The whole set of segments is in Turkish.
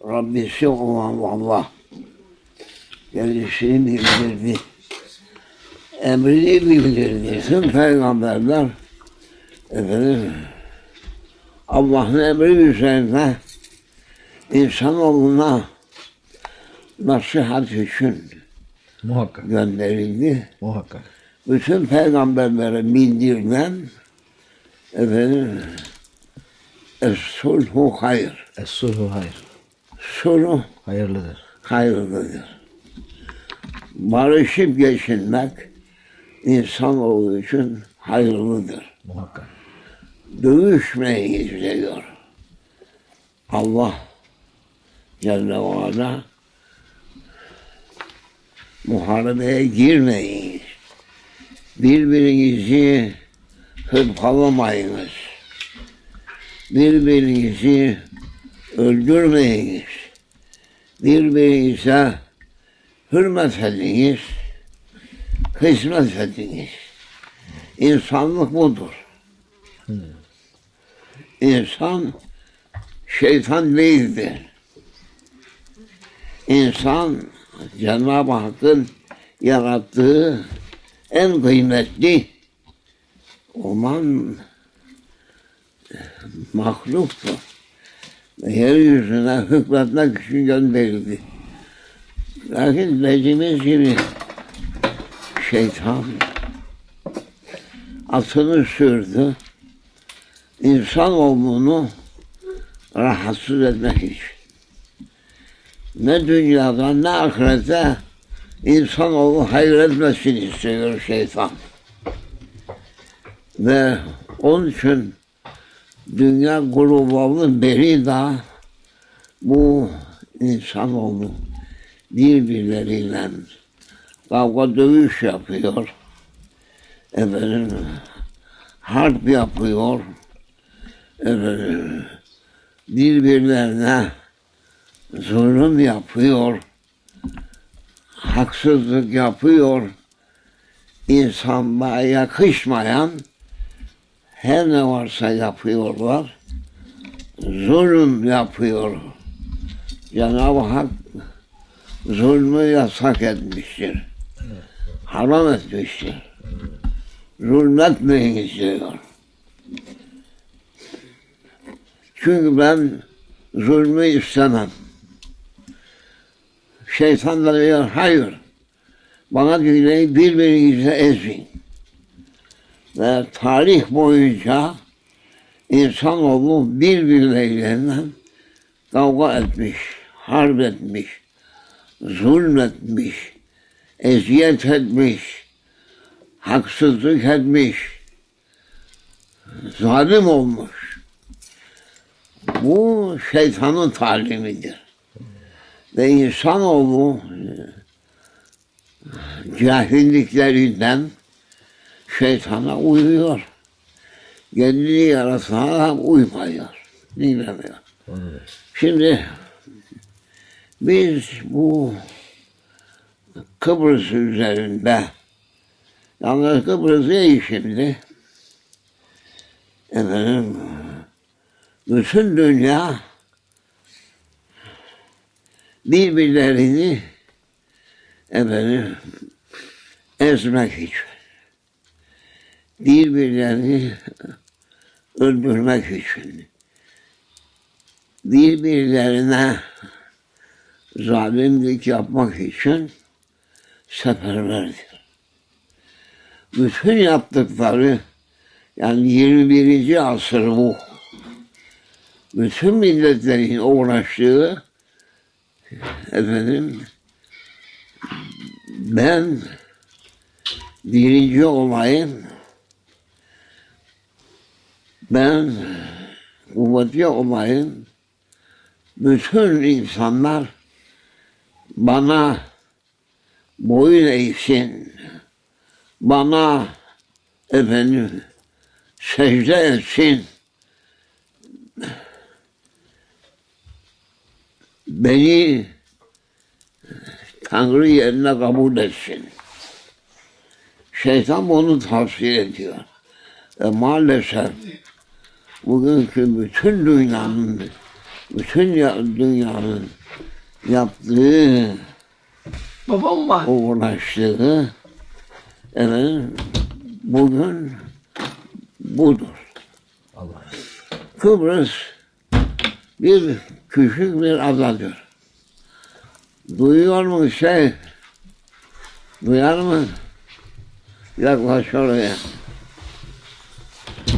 Rabbisi olan Allah kendisini bildirdi. Emrini bildirdi. Tüm peygamberler Allah'ın emri üzerine insanoğluna nasihat için Muhakkak. gönderildi. Muhakkak. Bütün peygamberlere bildirilen Es-sulhu hayır. Es-sulhu hayır. Sulhu Hayırlıdır. hayırlıdır. Barışıp geçinmek insanoğlu için hayırlıdır. Muhakkak. Dövüşmeyin diyor. Allah Celle ve Ala muharebeye girmeyin. Birbirinizi hırpalamayınız. Birbirinizi öldürmeyiniz. Birbirinize hürmet ediniz. Hizmet ediniz. İnsanlık budur. İnsan şeytan değildir. İnsan Cenab-ı Hakk'ın yarattığı en kıymetli olan mahluktur. Yeryüzüne hükmetmek için gönderildi. Lakin dediğimiz gibi şeytan atını sürdü. İnsanoğlunu rahatsız etmek için. Ne dünyada ne ahirette insanoğlu hayır etmesini istiyor şeytan. Ve onun için dünya kurulalı beri de bu insanoğlu birbirleriyle kavga dövüş yapıyor. Harp yapıyor. Birbirlerine zulüm yapıyor. Haksızlık yapıyor. İnsanlığa yakışmayan her ne varsa yapıyorlar. Zulüm yapıyor. Cenab-ı Hak zulmü yasak etmiştir. Haram etmiştir. Zulmetmeyin diyor. Çünkü ben zulmü istemem. Şeytan da diyor, hayır. Bana dinleyin, birbirinizi ezin. Ve tarih boyunca insanoğlu birbirleriyle kavga etmiş, harp etmiş, zulmetmiş, eziyet etmiş, haksızlık etmiş, zalim olmuş. Bu şeytanın talimidir. Ve insanoğlu cahilliklerinden şeytana uyuyor. Kendini yaratana uymuyor. Dinlemiyor. Şimdi biz bu Kıbrıs üzerinde yalnız Kıbrıs değil şimdi bütün dünya birbirlerini ezmek için, birbirlerini öldürmek için, birbirlerine zalimlik yapmak için seferberdir. Bütün yaptıkları, yani 21. asır bu. Bütün milletlerin uğraştığı ben birinci olayım, ben kuvvetli olayım, bütün insanlar bana boyun eğsin, bana secde etsin, beni Tanrı yerine kabul etsin. Şeytan bunu tavsiye ediyor. Maalesef bugünkü bütün dünyanın bütün dünyanın yaptığı, Babam var. uğraştığı, efendim, bugün budur. Allah. Kıbrıs bir küçük bir adadır. Duyuyor mu şey? Duyar mı? Yaklaş oraya.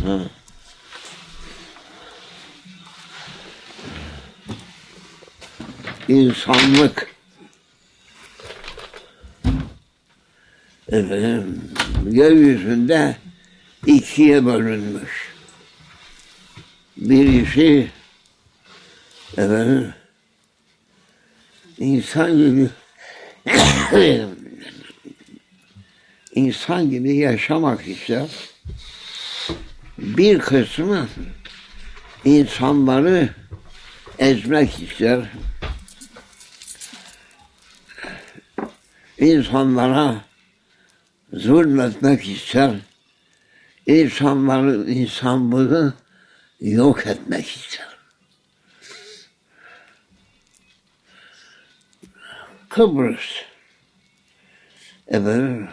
Ha. İnsanlık, efendim, yeryüzünde ikiye bölünmüş. Birisi, efendim, insan gibi insan gibi yaşamak ister. Bir kısmı insanları ezmek ister. İnsanlara zulmetmek ister. İnsanların insanlığı yok etmek ister. Kıbrıs, efendim,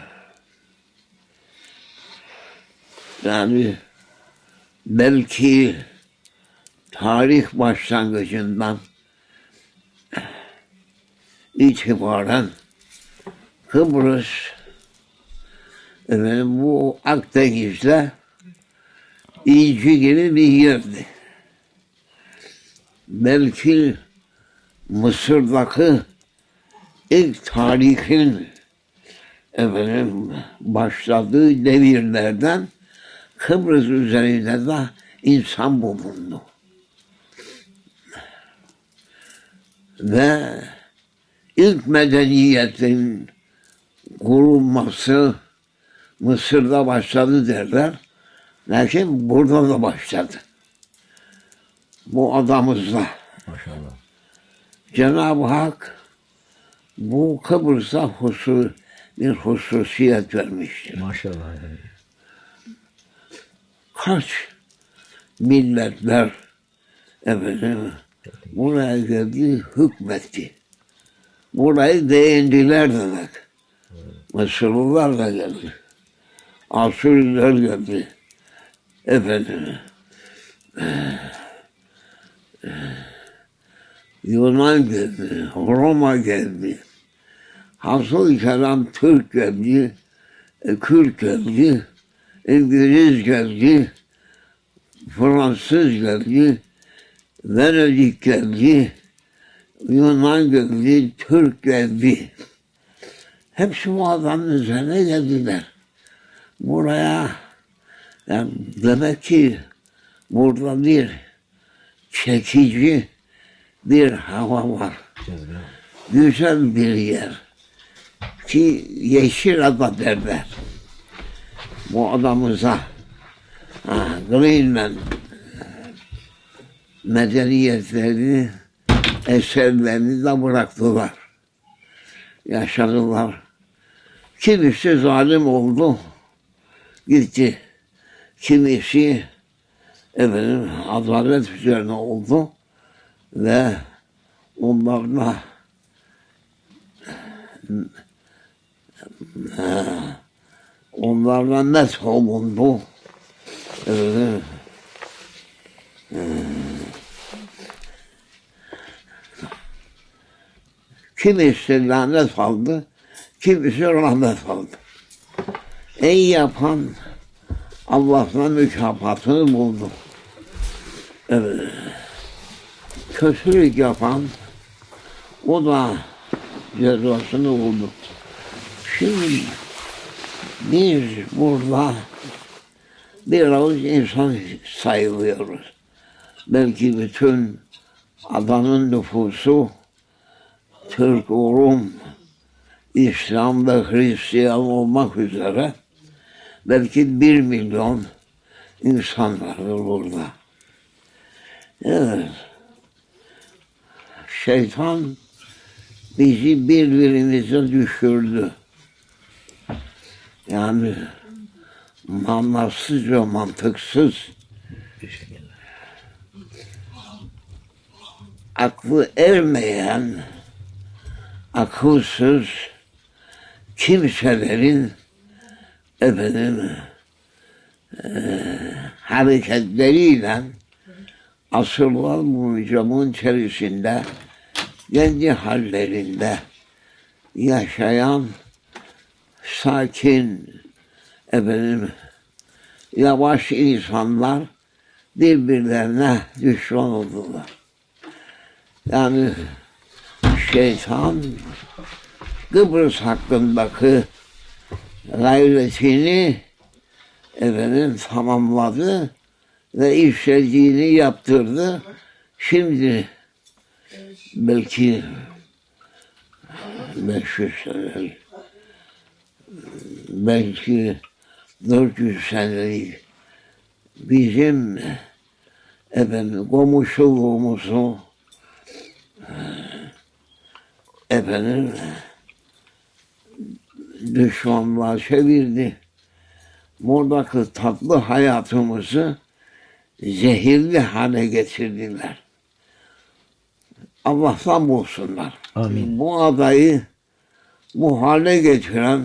yani belki tarih başlangıcından itibaren Kıbrıs, efendim, bu Akdeniz'de İnci gibi bir yerdi. Belki Mısır'daki ilk tarihin, efendim, başladığı devirlerden Kıbrıs üzerinde de insan bulundu. Ve ilk medeniyetin kurulması Mısır'da başladı derler. Lakin burada da başladı. Bu adamızla. Maşallah. Cenab-ı Hak bu Kıbrıs'a bir hususiyet vermiştir. Maşallah. Kaç milletler, efendim, buraya geldi, hükmetti. Burayı beğendiler demek. Mısırlılar da geldi. Asuriler geldi. Efendim, Yunan geldi, Roma geldi. Hasıl kelam Türk geldi, Kürt geldi, İngiliz geldi, Fransız geldi, Venedik geldi, Yunan geldi, Türk geldi. Hepsi bu adamın üzerine geldiler. Buraya, yani demek ki burada bir çekici bir hava var. Güzel bir yer. Ki Yeşilada derler. Bu adamıza Greenland medeniyetlerini, eserlerini de bıraktılar. Yaşadılar. Kimisi zalim oldu, gitti. Kimisi, efendim, adalet üzerine oldu ve onlarla net olundu. Efendim, kimisi lanet aldı, kimisi rahmet aldı. İyi yapan Allah'tan mükafatını buldu. Evet. Kötülük yapan o da cezasını buldu. Şimdi biz burada bir avuç insan sayılıyoruz. Belki bütün adanın nüfusu Türk, Rum, İslam ve Hristiyan olmak üzere belki 1 milyon insan vardır burada. Evet. Şeytan bizi birbirimize düşürdü. Yani manasız ve mantıksız aklı ermeyen, akılsız kimselerin hareketleriyle asırlar boyunca bunun içerisinde kendi hallerinde yaşayan sakin yavaş insanlar birbirlerine düşman oldular. Yani şeytan Kıbrıs hakkındaki gayretini tamamladı ve işlediğini yaptırdı. Şimdi belki 500 senelik, belki 400 senelik bizim komşuluğumuzu düşmanlığa çevirdi. Buradaki tatlı hayatımızı zehirli hale getirdiler. Allah'tan bulsunlar. Amin. Bu adayı bu hale getiren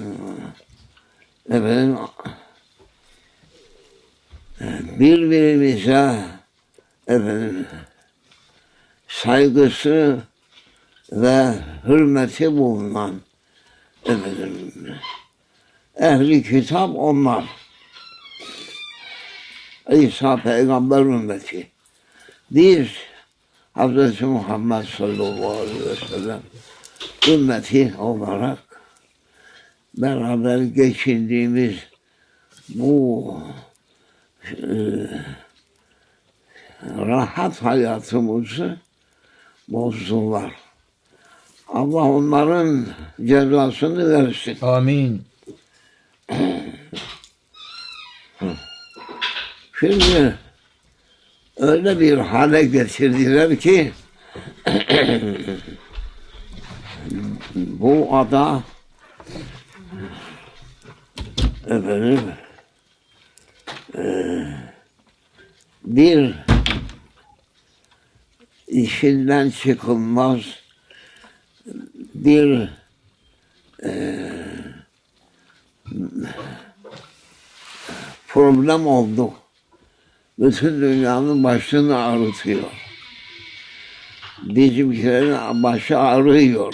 birbirimize saygısı ve hürmeti bulunan ehli kitap onlar. İsa peygamber ümmeti. Biz Hz. Muhammed sallallahu aleyhi ve sellem ümmeti olarak beraber geçindiğimiz bu rahat hayatımızı bozdular. Allah onların cezasını versin. Amin. Şimdi öyle bir hale getirdiler ki bu ada bir işinden çıkılmaz bir problem oldu. Bütün dünyanın başını ağrıtıyor. Bizimkilerin başı ağrıyor.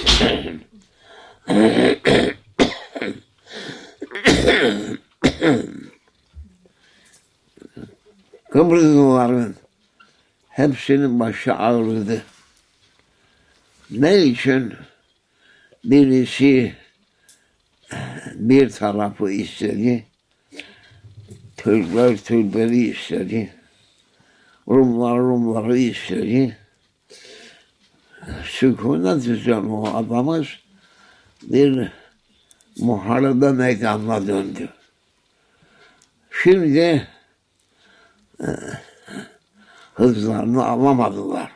Kıbrıslıların hepsinin başı ağrıdı. Ne için? Birisi bir tarafı istedi. Türkler Türkleri istedi. Rumlar Rumları istedi. Sükunet düzen o adamız bir muharebe meydanına döndü. Şimdi hızlarını alamadılar.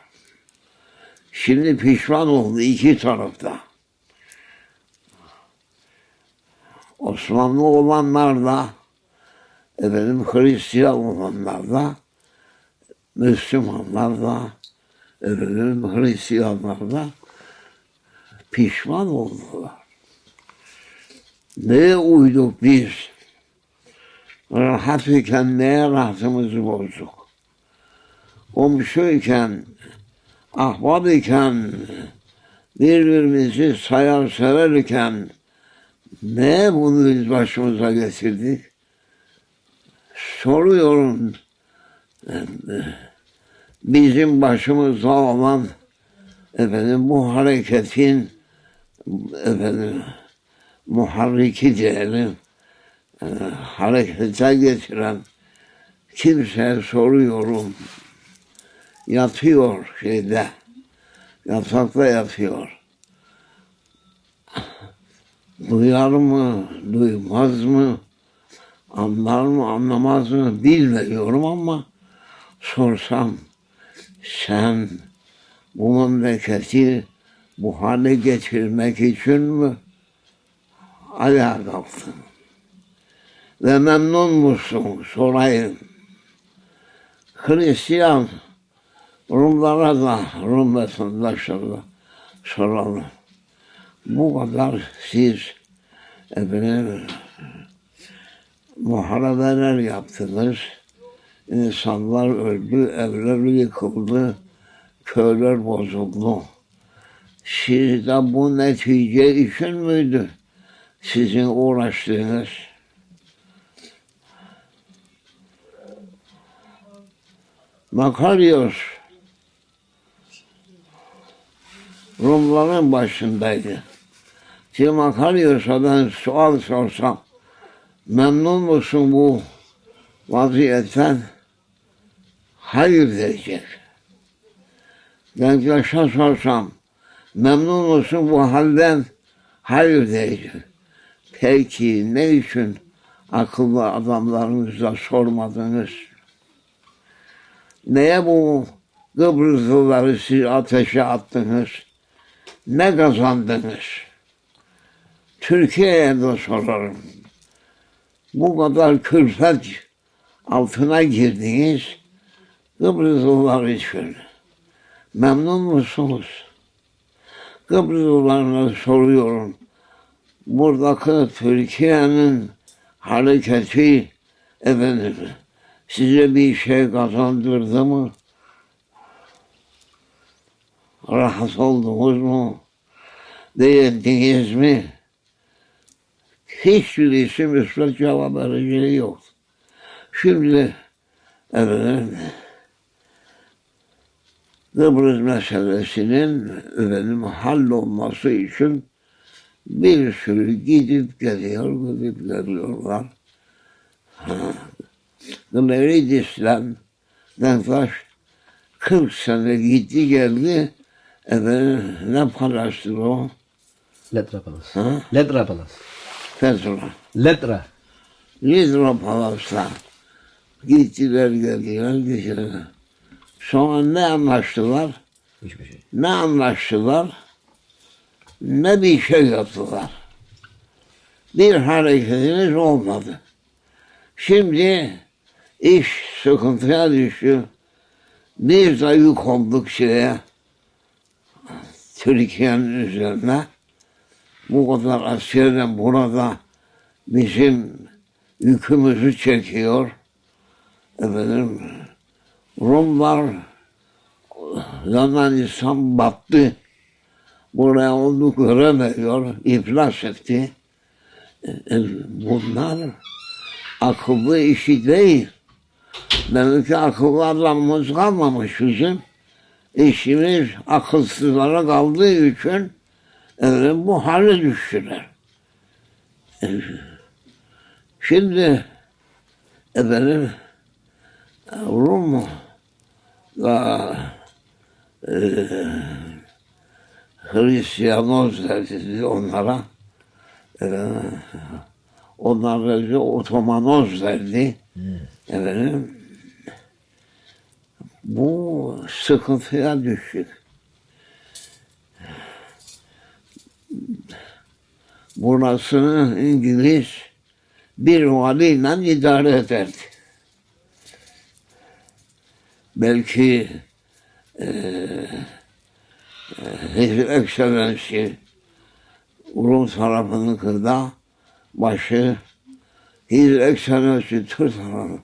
Şimdi pişman oldu iki tarafta. Osmanlı olanlar da Hristiyan olanlar da Müslümanlar da Hristiyanlar da pişman oldular. Neye uyduk biz? Rahat iken neye rahatımızı bozduk? Komşuyken, ahbap iken, birbirimizi sayar severken neye bunu biz başımıza getirdik? Soruyorum, bizim başımızda olan bu hareketin muharriki diyelim, harekete getiren kimseye soruyorum, yatıyor yatakta yatıyor. Duyar mı, duymaz mı, anlar mı, anlamaz mı bilmiyorum ama sorsam sen bu memleketi bu hale getirmek için mi ayağa kalktın? Ve memnun musun? Sorayım. Hristiyan Rumlara da, Rum vatandaşlarına soralım. Bu kadar siz efendim muharebeler yaptınız. İnsanlar öldü, evler yıkıldı, köyler bozuldu. Siz de bu netice için müydü sizin uğraştığınız? Makaryos Rumların başındaydı. Şimdi Makaryos'a ben sual sorsam, memnun musun bu vaziyetten? Hayır diyecek. Denktaş'a sorsam, memnun musun bu halden? Hayır diyecek. Peki ne için akıllı adamlarınıza sormadınız? Neye bu Kıbrıslıları siz ateşe attınız? Ne kazandınız? Türkiye'ye de sorarım. Bu kadar külfet altına girdiniz Kıbrıslılar için. Memnun musunuz? Kıbrıslılarına soruyorum. Buradaki Türkiye'nin hareketi efendim size bir şey kazandırdı mı? Rahat oldunuz mu? Beğendiniz mi? Hiçbirisi müsbet cevap vereceği yok. Şimdi efendim Kıbrıs meselesinin efendim hallolması için bir sürü gidip geliyorlar. Meridis'ten Denktaş 40 sene gitti geldi. Efendim ne parasıdır o? Letra Palas. Ha? Letra Palas. Petrol. Letra. Lidra Palas'ta gittiler geldiler. Sonra ne anlaştılar? Hiçbir şey. Ne anlaştılar? Ne bir şey yaptılar. Bir hareketiniz olmadı. Şimdi iş sıkıntıya düştü. Bir de yük olduk şeye, Türkiye'nin üzerine. Bu kadar askerden burada bizim yükümüzü çekiyor. Efendim, Rumlar Yunanistan battı. Buraya onu göremiyor, iflas etti. Bunlar akıllı işi değil. Demek ki akıllı adamımız kalmamış bizim. İşimiz akılsızlara kaldığı için bu hale düştüler. Şimdi efendim Rum da Hristiyanos dedi onlara. Onlar dedi Otomanos derdi. Efendim bu sıkıntıya düştük. Burasını İngiliz bir valiyle idare ederdi. Belki His Excellency Rum tarafının kırda başı His Excellency Türk tarafı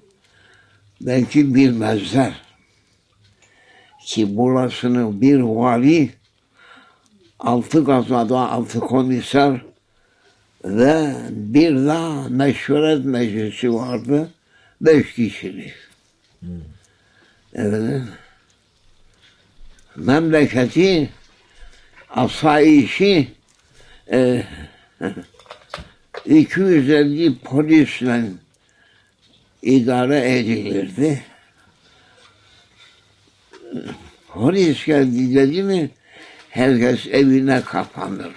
belki bilmezler ki burasını bir vali, 6 gazada 6 komiser ve bir daha meşveret meclisi vardı 5 kişilik. Evet. Memleketi asayişi 250 polisle idare edilirdi. Polis geldi dedi mi herkes evine kapanır.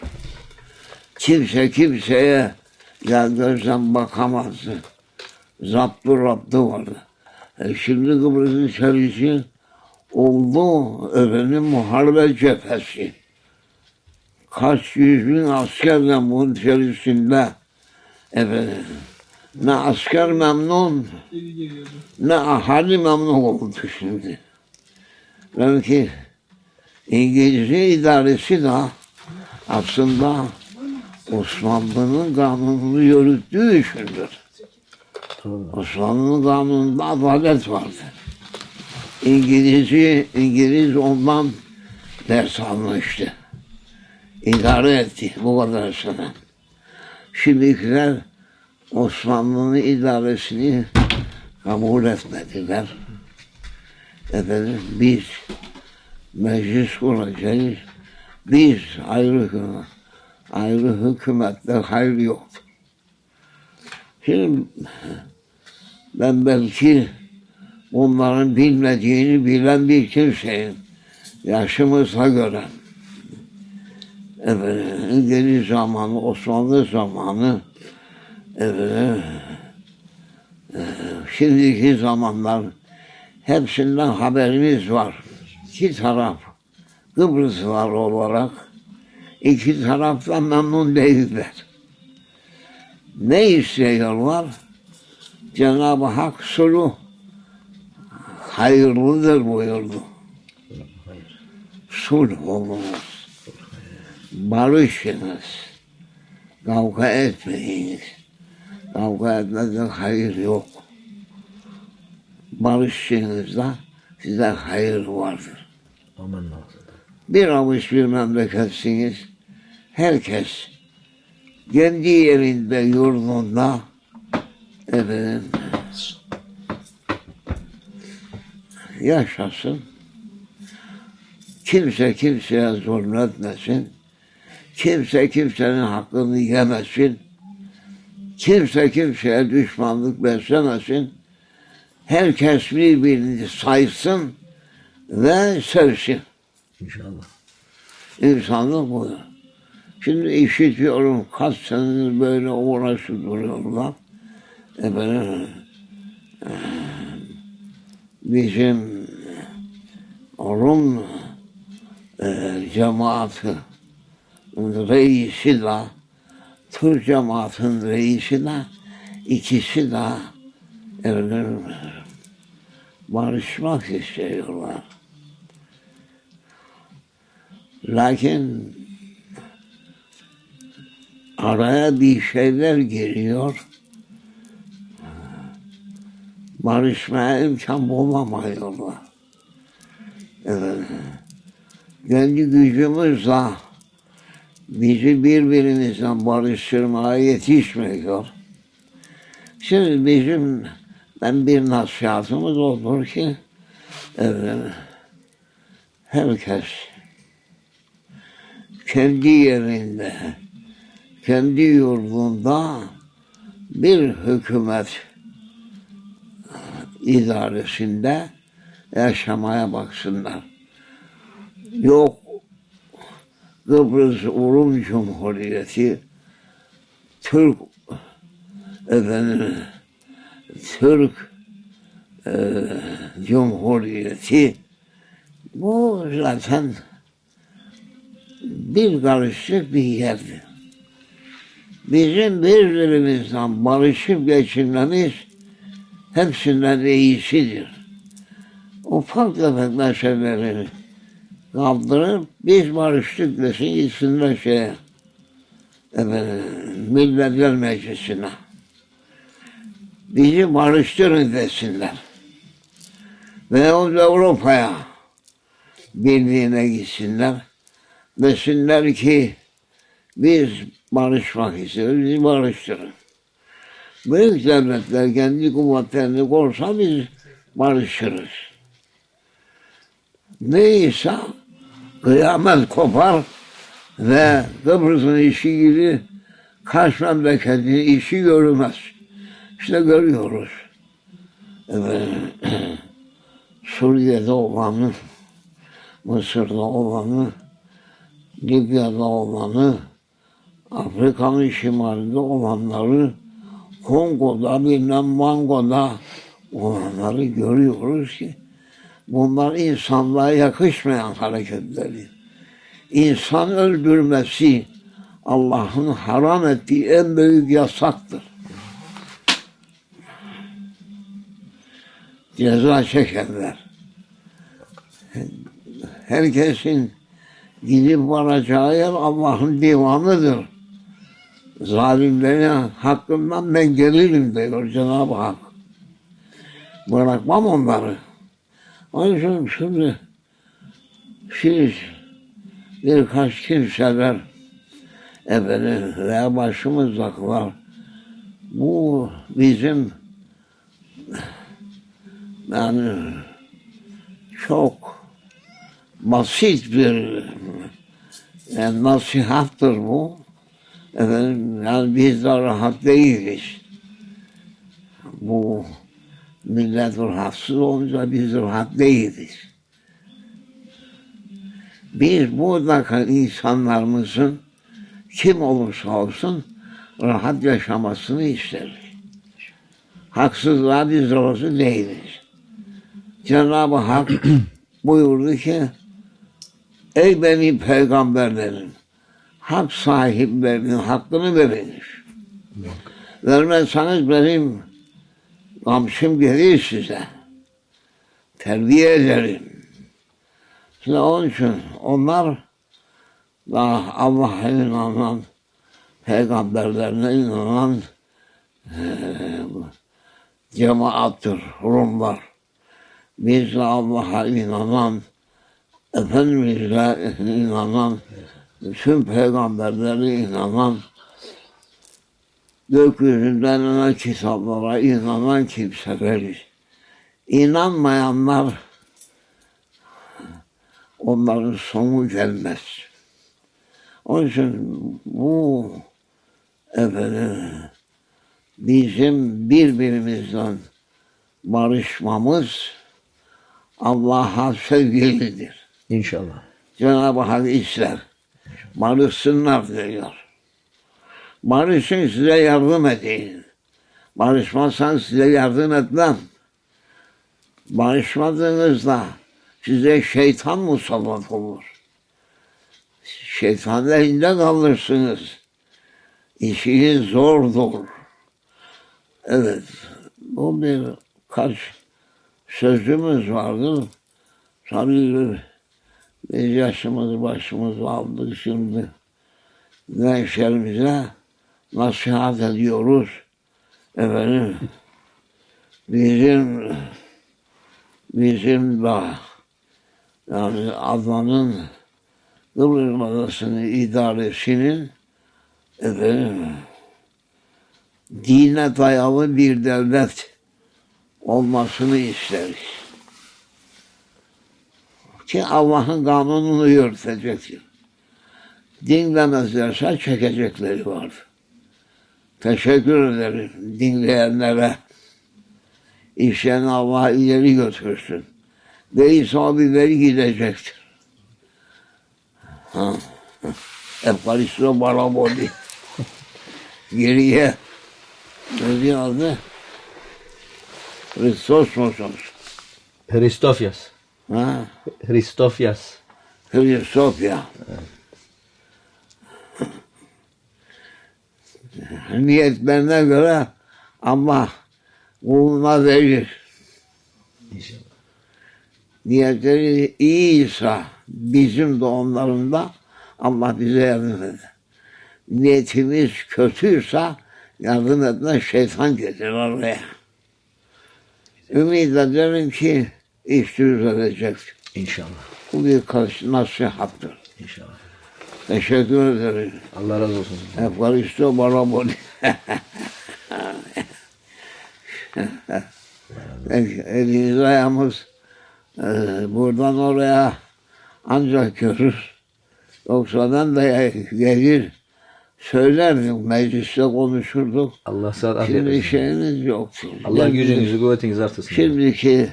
Kimse kimseye gözden bakamazdı. Raptı vardı. Şimdi Kıbrıs'ın içerisi oldu efendim muharebe cephesi. Kaç yüz bin askerle bunun içerisinde efendim ne asker memnun ne ahali memnun oldu şimdi. Belki İngilizce idaresi de aslında Osmanlı'nın kanununu yürüttüğü içindir. Osmanlı'nın kanununda adalet vardı. İngiliz ondan ders almıştı. İdare etti bu kadar sene. Şimdikiler Osmanlı'nın idaresini kabul etmediler. Efendim biz meclis kuracağız. Biz ayrı hükümetle hayır yok. Şimdi ben belki onların bilmediğini bilen bir kimseyim. Yaşımıza göre. Efendim, İngiliz zamanı, Osmanlı zamanı, efendim, şimdiki zamanlar hepsinden haberimiz var. İki taraf Kıbrıslılar olarak iki taraftan memnun değiller. Ne istiyorlar? Cenab-ı Hak sulh hayırlıdır buyurdu. Sulh olunuz. Barışınız. Kavga etmeyiniz. Kavga etmeden hayır yok. Barışınızda size hayır vardır. Aman Bir avuç bir memleketsiniz. Herkes kendi yerinde, yurdunda efendim yaşasın. Kimse kimseye zulmetmesin. Kimse kimsenin hakkını yemesin. Kimse kimseye düşmanlık beslemesin. Herkes birbirini saysın ve sevsin. İnşallah. İnsanlık budur. Şimdi işitiyorum kaç senedir böyle uğraşıp duruyorlar. Efendim, bizim Rum cemaati reisi de Türk cemaatin reisi de ikisi de efendim, barışmak istiyorlar. Lakin araya bir şeyler giriyor. Barışmaya imkan bulamıyorlar. Evet. Kendi gücümüzle bizi birbirimizden barıştırmaya yetişmiyor. Şimdi ben bir nasihatımız olur ki evet, herkes kendi yerinde, kendi yurdunda bir hükümet idaresinde yaşamaya baksınlar. Yok Kıbrıs Rum Cumhuriyeti, Türk Cumhuriyeti, bu zaten bir karışık bir yerdi. Bizim birbirimizden barışıp geçinmemiz hepsinden iyisidir. Ufak tefek meseleleri kaldırıp biz barıştık desin gitsinler Milletler Meclisi'ne. Bizi barıştırın desinler. Veyahut Avrupa'ya birliğine gitsinler. Desinler ki biz barışmak istiyoruz, bizi barıştırın. Büyük devletler kendi kuvvetlerini korsa biz barışırız. Neyse kıyamet kopar ve Kıbrıs'ın işi gibi kaç memleketin işi görülmez. İşte görüyoruz. Evet. Suriye'de olanı, Mısır'da olanı, Libya'da olanı, Afrika'nın şimalinde olanları, Kongo'da, bilmem Mango'da olanları görüyoruz ki bunlar insanlığa yakışmayan hareketleri. İnsan öldürmesi Allah'ın haram ettiği en büyük yasaktır. Ceza çekerler. herkesin gidip varacağı yer Allah'ın divanıdır. Zalimlerin hakkından ben gelirim diyor Cenab-ı Hak. Bırakmam onları. Onun için şimdi siz birkaç kimseler efendim veya başımızdakiler bu bizim yani çok basit bir yani nasihattır bu. Efendim yani biz de rahat değiliz. Bu millet rahatsız olunca biz rahat değiliz. Biz buradaki insanlarımızın kim olursa olsun rahat yaşamasını isteriz. Haksızlığa biz razı değiliz. Cenab-ı Hak buyurdu ki ey benim peygamberlerim hak sahiplerinin hakkını veriniz. Vermezseniz benim kamçım gelir size. Terbiye ederim. Şimdi onun için onlar daha Allah'a inanan, peygamberlerine inanan cemaattır, Rumlar. Biz de Allah'a inanan, Efendimiz'e inanan, bütün peygamberlere inanan, gökyüzünden inen kitaplara inanan kimseleriz. İnanmayanlar, onların sonu gelmez. Onun için bu efendim bizim birbirimizden barışmamız Allah'a sevgilidir. İnşallah. Cenab-ı Hak ister. Barışsınlar diyor. Barışın size yardım edeyim. Barışmazsan size yardım etmem. Barışmadığınızda size şeytan musallat olur. Şeytanın elinde kalırsınız. İşiniz zordur. Evet, bu birkaç sözümüz vardır. Tabii biz yaşımızı başımızı aldık şimdi. Gençlerimize nasihat ediyoruz. Efendim, bizim de yani Adnan'ın Kıbrıs Adası'nın idaresinin efendim dine dayalı bir devlet olmasını isteriz. Ki Allah'ın kanununu yürütecektir. Dinlemezlerse çekecekleri var. Teşekkür ederim dinleyenlere. İşlerini Allah ileri götürsün. Ve isabileri gidecektir. Efkaristo Baraboli. Geriye ne diyor adı? Hristos musunuz? Hristofyas. Ha? Hristofyas. Hristofya. Niyetlerine göre Allah kuluna verir. İnşallah. Niyetleri iyiyse bizim de onların da Allah bize yardım eder. Niyetimiz kötüyse yardım etmez şeytan getirir oraya. Ümit ederim ki iş düzelecek. İnşallah. Bu bir nasihattır. İnşallah. Teşekkür ederim. Allah razı olsun. Efkaristo Baraboli. Eliniz ayağımız buradan oraya ancak görür. Yoksa ben de gelir söylerdim, mecliste konuşurduk. Allah saat afiyet Şimdi versin. şeyiniz yok. Allah gücünüzü, kuvvetinizi artırsın. Şimdiki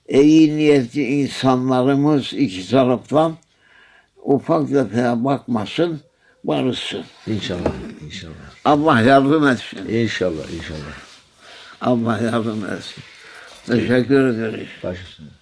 iyi niyetli insanlarımız iki taraftan ufak tefeye bakmasın, barışsın. İnşallah. İnşallah. Allah yardım etsin. İnşallah. İnşallah. Allah yardım etsin. Teşekkür ederiz. Baş üstüne.